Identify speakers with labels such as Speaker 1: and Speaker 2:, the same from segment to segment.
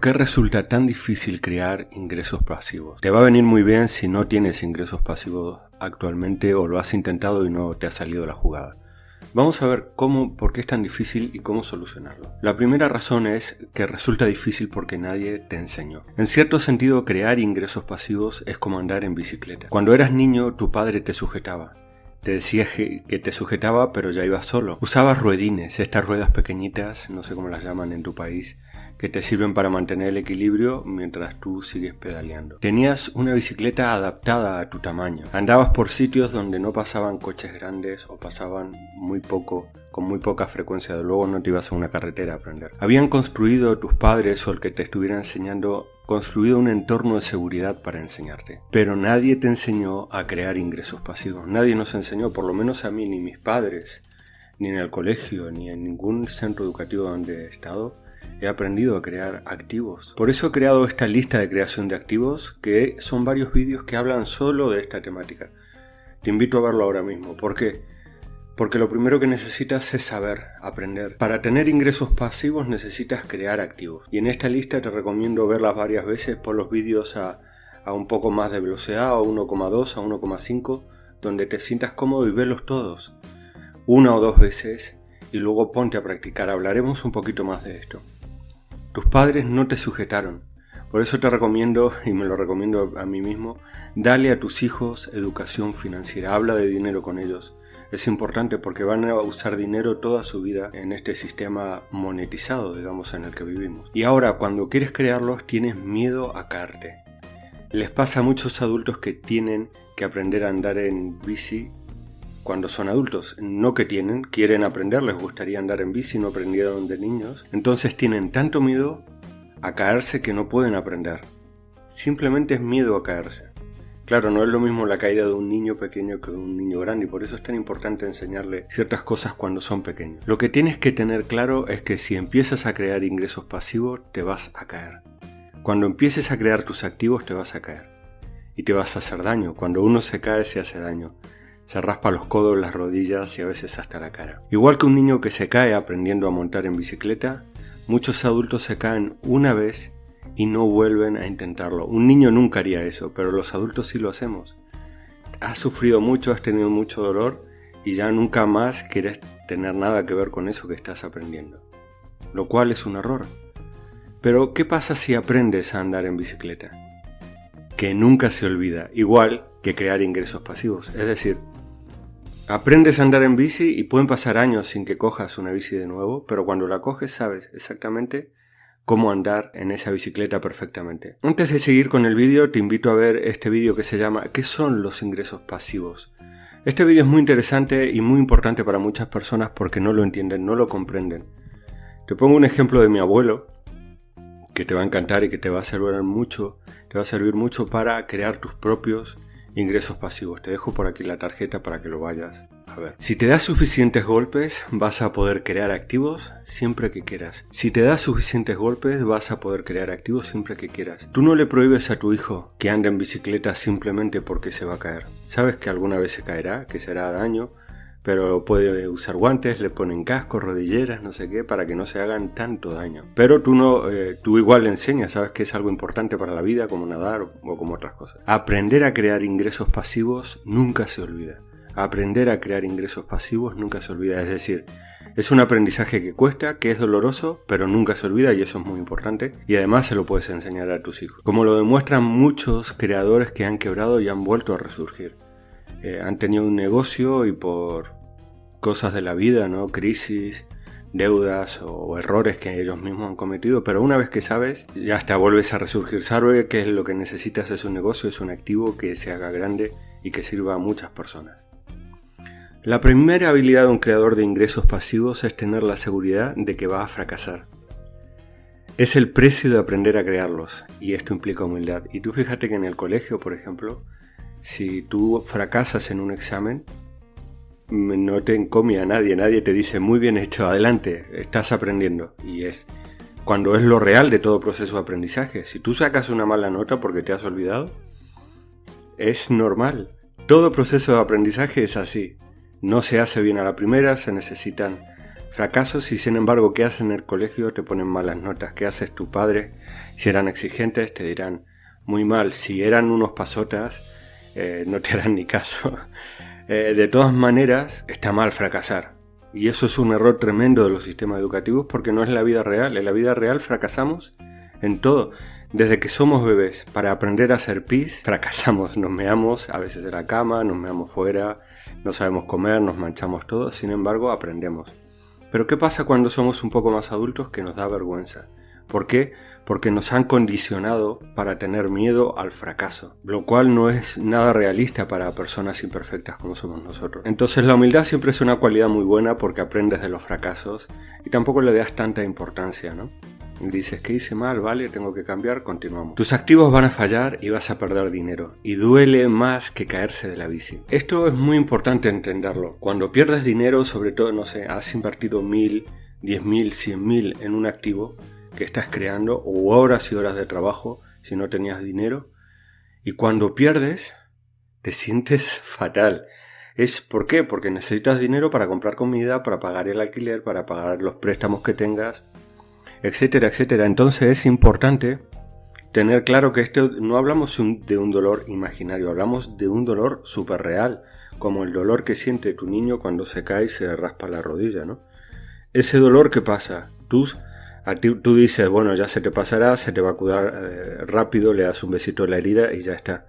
Speaker 1: qué resulta tan difícil crear ingresos pasivos? Te va a venir muy bien si no tienes ingresos pasivos actualmente o lo has intentado y no te ha salido la jugada. Vamos a ver por qué es tan difícil y cómo solucionarlo. La primera razón es que resulta difícil porque nadie te enseñó. En cierto sentido, crear ingresos pasivos es como andar en bicicleta. Cuando eras niño, tu padre te sujetaba. Te decía que te sujetaba, pero ya ibas solo. Usabas ruedines, estas ruedas pequeñitas, no sé cómo las llaman en tu país, que te sirven para mantener el equilibrio mientras tú sigues pedaleando. Tenías una bicicleta adaptada a tu tamaño. Andabas por sitios donde no pasaban coches grandes o pasaban con muy poca frecuencia. De luego no te ibas a una carretera a aprender. Habían construido tus padres o el que te estuviera enseñando, construido un entorno de seguridad para enseñarte. Pero nadie te enseñó a crear ingresos pasivos. Nadie nos enseñó, por lo menos a mí, ni mis padres, ni en el colegio, ni en ningún centro educativo donde he estado, he aprendido a crear activos. Por eso he creado esta lista de creación de activos, que son varios vídeos que hablan solo de esta temática. Te invito a verlo ahora mismo. ¿Por qué? Porque lo primero que necesitas es saber, aprender. Para tener ingresos pasivos necesitas crear activos. Y en esta lista te recomiendo verlas varias veces por los vídeos a un poco más de velocidad, a 1,2, a 1,5, donde te sientas cómodo y verlos todos. Una o dos veces y luego ponte a practicar. Hablaremos un poquito más de esto. Tus padres no te sujetaron. Por eso te recomiendo, y me lo recomiendo a mí mismo, dale a tus hijos educación financiera. Habla de dinero con ellos. Es importante porque van a usar dinero toda su vida en este sistema monetizado, digamos, en el que vivimos. Y ahora, cuando quieres crearlos, tienes miedo a caerte. Les pasa a muchos adultos que tienen que aprender a andar en bici cuando son adultos. No que quieren aprender, les gustaría andar en bici, no aprendieron de niños. Entonces tienen tanto miedo a caerse que no pueden aprender. Simplemente es miedo a caerse. Claro, no es lo mismo la caída de un niño pequeño que de un niño grande y por eso es tan importante enseñarle ciertas cosas cuando son pequeños. Lo que tienes que tener claro es que si empiezas a crear ingresos pasivos te vas a caer. Cuando empieces a crear tus activos te vas a caer y te vas a hacer daño. Cuando uno se cae se hace daño. Se raspa los codos, las rodillas y a veces hasta la cara. Igual que un niño que se cae aprendiendo a montar en bicicleta, muchos adultos se caen una vez y no vuelven a intentarlo. Un niño nunca haría eso, pero los adultos sí lo hacemos. Has sufrido mucho, has tenido mucho dolor y ya nunca más quieres tener nada que ver con eso que estás aprendiendo. Lo cual es un error. Pero ¿qué pasa si aprendes a andar en bicicleta? Que nunca se olvida, igual que crear ingresos pasivos. Es decir, aprendes a andar en bici y pueden pasar años sin que cojas una bici de nuevo, pero cuando la coges sabes exactamente cómo andar en esa bicicleta perfectamente. Antes de seguir con el vídeo, te invito a ver este vídeo que se llama ¿Qué son los ingresos pasivos? Este vídeo es muy interesante y muy importante para muchas personas porque no lo entienden, no lo comprenden. Te pongo un ejemplo de mi abuelo que te va a encantar y que te va a servir mucho para crear tus propios ingresos pasivos. Te dejo por aquí la tarjeta para que lo vayas a ver. Si te das suficientes golpes, vas a poder crear activos siempre que quieras. Si te das suficientes golpes, vas a poder crear activos siempre que quieras. Tú no le prohíbes a tu hijo que ande en bicicleta simplemente porque se va a caer. Sabes que alguna vez se caerá, que se hará daño, pero puede usar guantes, le ponen casco, rodilleras, no sé qué, para que no se hagan tanto daño. Pero tú igual le enseñas, sabes que es algo importante para la vida, como nadar o como otras cosas. Aprender a crear ingresos pasivos nunca se olvida. Aprender a crear ingresos pasivos nunca se olvida. Es decir, es un aprendizaje que cuesta, que es doloroso, pero nunca se olvida y eso es muy importante. Y además se lo puedes enseñar a tus hijos. Como lo demuestran muchos creadores que han quebrado y han vuelto a resurgir. Han tenido un negocio y por cosas de la vida, ¿no? Crisis, deudas o errores que ellos mismos han cometido, pero una vez que sabes, ya hasta vuelves a resurgir. Sabes que lo que necesitas es un negocio, es un activo que se haga grande y que sirva a muchas personas. La primera habilidad de un creador de ingresos pasivos es tener la seguridad de que va a fracasar. Es el precio de aprender a crearlos y esto implica humildad. Y tú fíjate que en el colegio, por ejemplo, si tú fracasas en un examen, no te encomia nadie te dice muy bien hecho, adelante, estás aprendiendo. Y es cuando es lo real de todo proceso de aprendizaje. Si tú sacas una mala nota porque te has olvidado, es normal. Todo proceso de aprendizaje es así. No se hace bien a la primera, se necesitan fracasos y sin embargo, ¿qué haces en el colegio? Te ponen malas notas. ¿Qué haces tus padres? Si eran exigentes, te dirán muy mal. Si eran unos pasotas, no te harán ni caso. De todas maneras, está mal fracasar. Y eso es un error tremendo de los sistemas educativos porque no es la vida real. En la vida real fracasamos en todo. Desde que somos bebés, para aprender a hacer pis, fracasamos. Nos meamos a veces en la cama, nos meamos fuera, no sabemos comer, nos manchamos todo. Sin embargo, aprendemos. Pero ¿qué pasa cuando somos un poco más adultos? Que nos da vergüenza. ¿Por qué? Porque nos han condicionado para tener miedo al fracaso, lo cual no es nada realista para personas imperfectas como somos nosotros. Entonces la humildad siempre es una cualidad muy buena porque aprendes de los fracasos y tampoco le das tanta importancia, ¿no? Dices, ¿qué hice mal? Vale, tengo que cambiar, continuamos. Tus activos van a fallar y vas a perder dinero. Y duele más que caerse de la bici. Esto es muy importante entenderlo. Cuando pierdes dinero, sobre todo, no sé, has invertido 1000, 10.000, 100.000 en un activo que estás creando, o horas y horas de trabajo si no tenías dinero, y cuando pierdes, te sientes fatal. ¿Por qué? Porque necesitas dinero para comprar comida, para pagar el alquiler, para pagar los préstamos que tengas, etcétera, etcétera. Entonces es importante tener claro que no hablamos de un dolor imaginario, hablamos de un dolor súper real, como el dolor que siente tu niño cuando se cae y se raspa la rodilla, ¿no? Ese dolor, ¿qué pasa? Tú dices, bueno, ya se te pasará, se te va a curar rápido, le das un besito a la herida y ya está.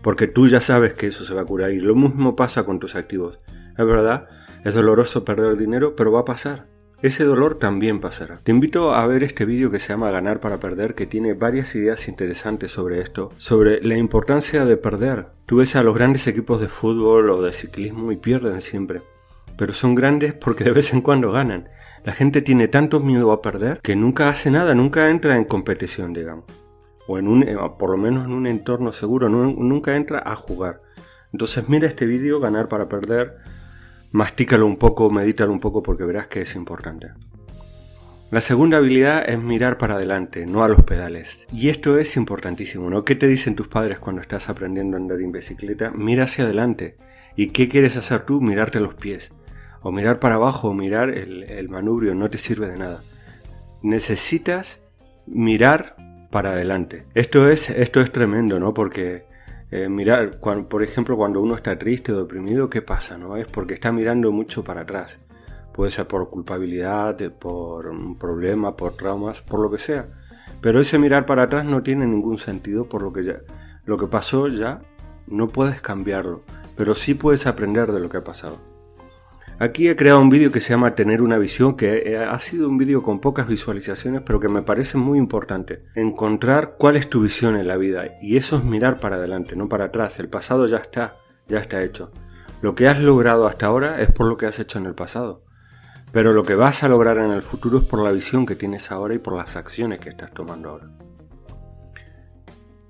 Speaker 1: Porque tú ya sabes que eso se va a curar y lo mismo pasa con tus activos. Es verdad, es doloroso perder dinero, pero va a pasar. Ese dolor también pasará. Te invito a ver este vídeo que se llama Ganar para Perder, que tiene varias ideas interesantes sobre esto, sobre la importancia de perder. Tú ves a los grandes equipos de fútbol o de ciclismo y pierden siempre. Pero son grandes porque de vez en cuando ganan. La gente tiene tanto miedo a perder que nunca hace nada, nunca entra en competición, digamos. O por lo menos en un entorno seguro, nunca entra a jugar. Entonces mira este vídeo, Ganar para Perder, mastícalo un poco, medítalo un poco porque verás que es importante. La segunda habilidad es mirar para adelante, no a los pedales. Y esto es importantísimo, ¿no? ¿Qué te dicen tus padres cuando estás aprendiendo a andar en bicicleta? Mira hacia adelante. ¿Y qué quieres hacer tú? Mirarte los pies. O mirar para abajo, o mirar el manubrio, no te sirve de nada. Necesitas mirar para adelante. Esto es tremendo, ¿no? Porque mirar, por ejemplo, cuando uno está triste o deprimido, ¿qué pasa? ¿No? Es porque está mirando mucho para atrás. Puede ser por culpabilidad, por un problema, por traumas, por lo que sea. Pero ese mirar para atrás no tiene ningún sentido, por lo que pasó ya no puedes cambiarlo, pero sí puedes aprender de lo que ha pasado. Aquí he creado un vídeo que se llama Tener una visión, que ha sido un vídeo con pocas visualizaciones, pero que me parece muy importante. Encontrar cuál es tu visión en la vida, y eso es mirar para adelante, no para atrás. El pasado ya está hecho. Lo que has logrado hasta ahora es por lo que has hecho en el pasado. Pero lo que vas a lograr en el futuro es por la visión que tienes ahora y por las acciones que estás tomando ahora.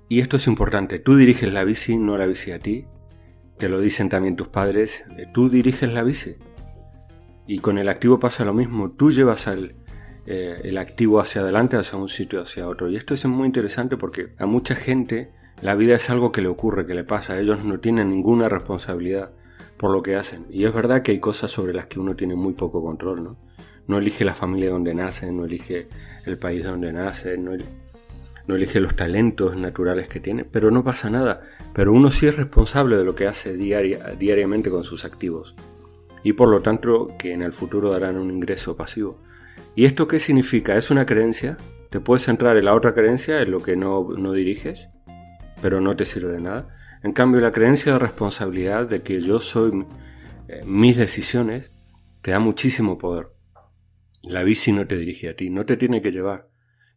Speaker 1: Y esto es importante. Tú diriges la bici, no la bici a ti. Te lo dicen también tus padres. Tú diriges la bici. Y con el activo pasa lo mismo. Tú llevas el activo hacia adelante, hacia un sitio, hacia otro. Y esto es muy interesante porque a mucha gente la vida es algo que le ocurre, que le pasa. Ellos no tienen ninguna responsabilidad por lo que hacen. Y es verdad que hay cosas sobre las que uno tiene muy poco control, ¿no? No elige la familia donde nace, no elige el país donde nace, no elige los talentos naturales que tiene, pero no pasa nada. Pero uno sí es responsable de lo que hace diariamente con sus activos. Y por lo tanto que en el futuro darán un ingreso pasivo. ¿Y esto qué significa? ¿Es una creencia? Te puedes centrar en la otra creencia, en lo que no diriges, pero no te sirve de nada. En cambio, la creencia de responsabilidad de que yo soy mis decisiones, te da muchísimo poder. La bici no te dirige a ti, no te tiene que llevar.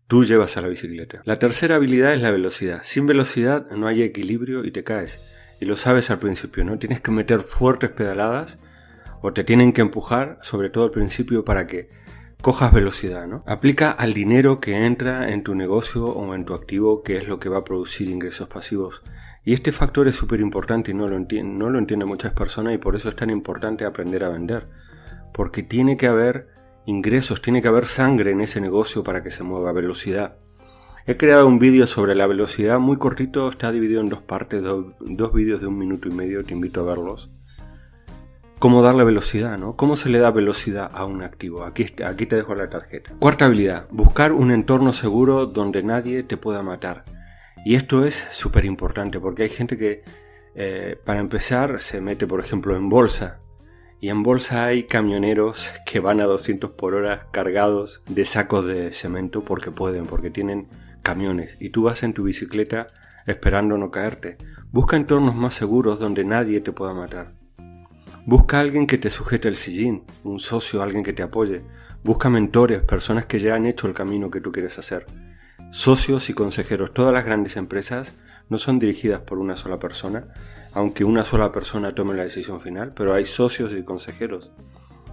Speaker 1: Tú llevas a la bicicleta. La tercera habilidad es la velocidad. Sin velocidad no hay equilibrio y te caes. Y lo sabes al principio, ¿no? Tienes que meter fuertes pedaladas o te tienen que empujar, sobre todo al principio, para que cojas velocidad, ¿no? Aplica al dinero que entra en tu negocio o en tu activo, que es lo que va a producir ingresos pasivos. Y este factor es súper importante y no lo entienden muchas personas, y por eso es tan importante aprender a vender. Porque tiene que haber ingresos, tiene que haber sangre en ese negocio para que se mueva. Velocidad. He creado un vídeo sobre la velocidad muy cortito, está dividido en dos partes, dos vídeos de 1 minuto y medio, te invito a verlos. cómo darle velocidad, ¿no? ¿Cómo se le da velocidad a un activo? Aquí te dejo la tarjeta. Cuarta habilidad, buscar un entorno seguro donde nadie te pueda matar. Y esto es súper importante porque hay gente que, para empezar, se mete, por ejemplo, en bolsa. Y en bolsa hay camioneros que van a 200 por hora cargados de sacos de cemento porque pueden, porque tienen camiones. Y tú vas en tu bicicleta esperando no caerte. Busca entornos más seguros donde nadie te pueda matar. Busca a alguien que te sujete el sillín, un socio, alguien que te apoye. Busca mentores, personas que ya han hecho el camino que tú quieres hacer. Socios y consejeros. Todas las grandes empresas no son dirigidas por una sola persona, aunque una sola persona tome la decisión final, pero hay socios y consejeros.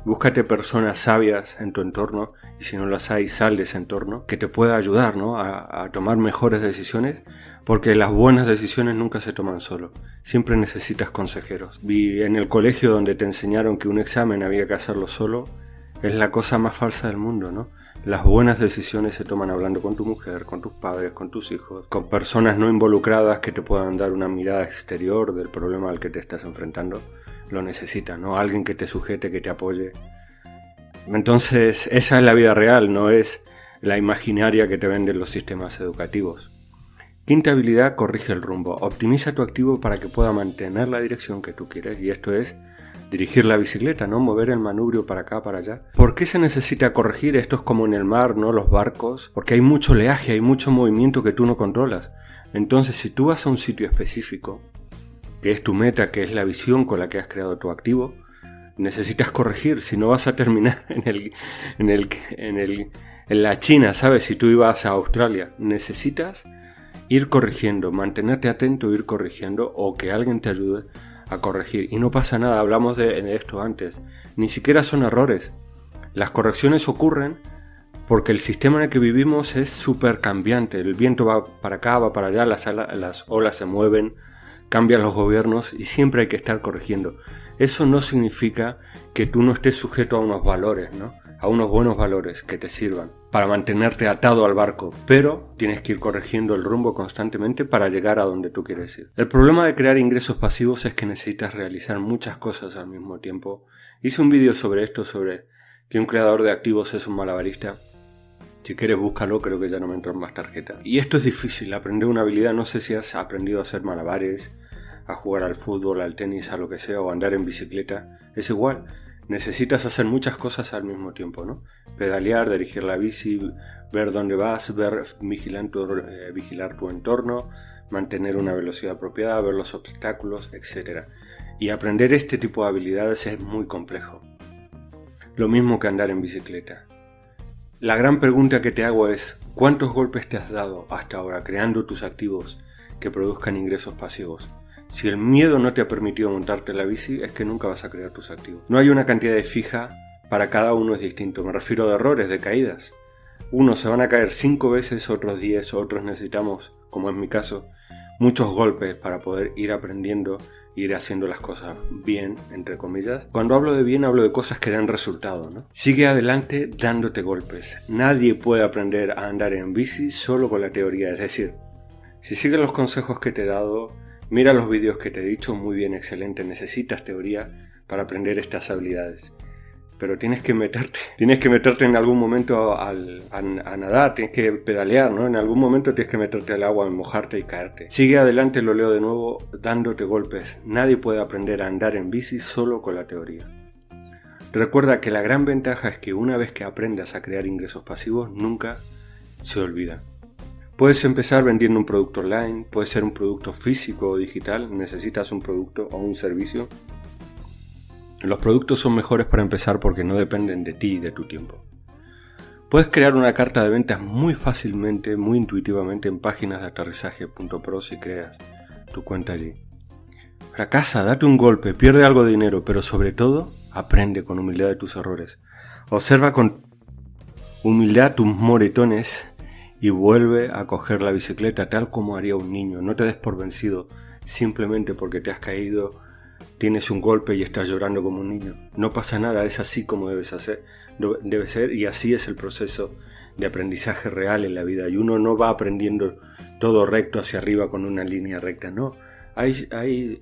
Speaker 1: Búscate personas sabias en tu entorno, y si no las hay, sal de ese entorno, que te pueda ayudar, ¿no? a tomar mejores decisiones, porque las buenas decisiones nunca se toman solo. Siempre necesitas consejeros. Y en el colegio donde te enseñaron que un examen había que hacerlo solo, es la cosa más falsa del mundo, ¿no? Las buenas decisiones se toman hablando con tu mujer, con tus padres, con tus hijos, con personas no involucradas que te puedan dar una mirada exterior del problema al que te estás enfrentando. Lo necesitas, ¿no? Alguien que te sujete, que te apoye. Entonces, esa es la vida real, no es la imaginaria que te venden los sistemas educativos. Quinta habilidad, corrige el rumbo. Optimiza tu activo para que pueda mantener la dirección que tú quieres, y esto es dirigir la bicicleta, ¿no? Mover el manubrio para acá, para allá. ¿Por qué se necesita corregir? Esto es como en el mar, ¿no? Los barcos. Porque hay mucho oleaje, hay mucho movimiento que tú no controlas. Entonces, si tú vas a un sitio específico, que es tu meta, que es la visión con la que has creado tu activo, necesitas corregir, si no vas a terminar en la China, ¿sabes? Si tú ibas a Australia, necesitas ir corrigiendo, mantenerte atento, ir corrigiendo, o que alguien te ayude a corregir. Y no pasa nada, hablamos de esto antes, ni siquiera son errores. Las correcciones ocurren porque el sistema en el que vivimos es súper cambiante. El viento va para acá, va para allá, las olas se mueven, cambian los gobiernos y siempre hay que estar corrigiendo. Eso no significa que tú no estés sujeto a unos valores, ¿no? A unos buenos valores que te sirvan para mantenerte atado al barco, pero tienes que ir corrigiendo el rumbo constantemente para llegar a donde tú quieres ir. El problema de crear ingresos pasivos es que necesitas realizar muchas cosas al mismo tiempo. Hice un vídeo sobre esto, sobre que un creador de activos es un malabarista. Si quieres búscalo, creo que ya no me entran más tarjetas. Y esto es difícil, aprender una habilidad. No sé si has aprendido a hacer malabares, a jugar al fútbol, al tenis, a lo que sea, o andar en bicicleta. Es igual, necesitas hacer muchas cosas al mismo tiempo, ¿no? Pedalear, dirigir la bici, ver dónde vas, vigilar tu entorno, mantener una velocidad apropiada, ver los obstáculos, etc. Y aprender este tipo de habilidades es muy complejo. Lo mismo que andar en bicicleta. La gran pregunta que te hago es, ¿cuántos golpes te has dado hasta ahora creando tus activos que produzcan ingresos pasivos? Si el miedo no te ha permitido montarte la bici, es que nunca vas a crear tus activos. No hay una cantidad fija, para cada uno es distinto. Me refiero a errores, de caídas. Unos se van a caer 5 veces, otros 10, otros necesitamos, como es mi caso, muchos golpes para poder ir aprendiendo, ir haciendo las cosas bien, entre comillas. Cuando hablo de bien, hablo de cosas que dan resultado, ¿no? Sigue adelante dándote golpes. Nadie puede aprender a andar en bici solo con la teoría. Es decir, si sigues los consejos que te he dado, mira los vídeos que te he dicho, muy bien, excelente. Necesitas teoría para aprender estas habilidades. Pero tienes que meterte en algún momento a nadar, tienes que pedalear, ¿no? En algún momento tienes que meterte al agua, mojarte y caerte. Sigue adelante, lo leo de nuevo, dándote golpes. Nadie puede aprender a andar en bici solo con la teoría. Recuerda que la gran ventaja es que una vez que aprendas a crear ingresos pasivos, nunca se olvida. Puedes empezar vendiendo un producto online, puede ser un producto físico o digital, necesitas un producto o un servicio. Los productos son mejores para empezar porque no dependen de ti y de tu tiempo. Puedes crear una carta de ventas muy fácilmente, muy intuitivamente en páginas de aterrizaje.pro si creas tu cuenta allí. Fracasa, date un golpe, pierde algo de dinero, pero sobre todo, aprende con humildad de tus errores. Observa con humildad tus moretones y vuelve a coger la bicicleta tal como haría un niño. No te des por vencido simplemente porque te has caído, tienes un golpe y estás llorando como un niño. No pasa nada, es así como debe ser, y así es el proceso de aprendizaje real en la vida. Y uno no va aprendiendo todo recto hacia arriba con una línea recta, no. Hay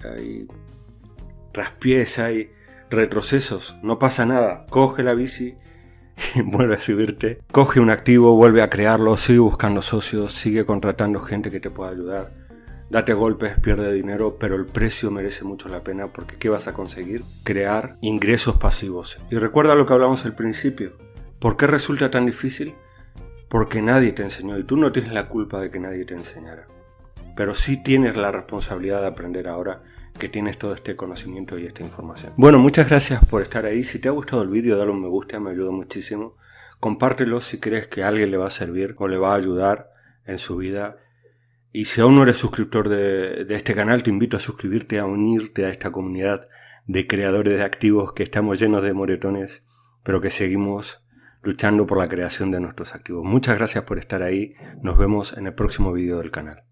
Speaker 1: traspiés, hay retrocesos, no pasa nada. Coge la bici y vuelve a subirte. Coge un activo, vuelve a crearlo, sigue buscando socios, sigue contratando gente que te pueda ayudar. Date golpes, pierde dinero, pero el precio merece mucho la pena porque ¿qué vas a conseguir? Crear ingresos pasivos. Y recuerda lo que hablamos al principio. ¿Por qué resulta tan difícil? Porque nadie te enseñó y tú no tienes la culpa de que nadie te enseñara. Pero sí tienes la responsabilidad de aprender ahora que tienes todo este conocimiento y esta información. Bueno, muchas gracias por estar ahí. Si te ha gustado el vídeo, dale un me gusta, me ayuda muchísimo. Compártelo si crees que a alguien le va a servir o le va a ayudar en su vida. Y si aún no eres suscriptor de este canal, te invito a suscribirte, a unirte a esta comunidad de creadores de activos que estamos llenos de moretones, pero que seguimos luchando por la creación de nuestros activos. Muchas gracias por estar ahí. Nos vemos en el próximo vídeo del canal.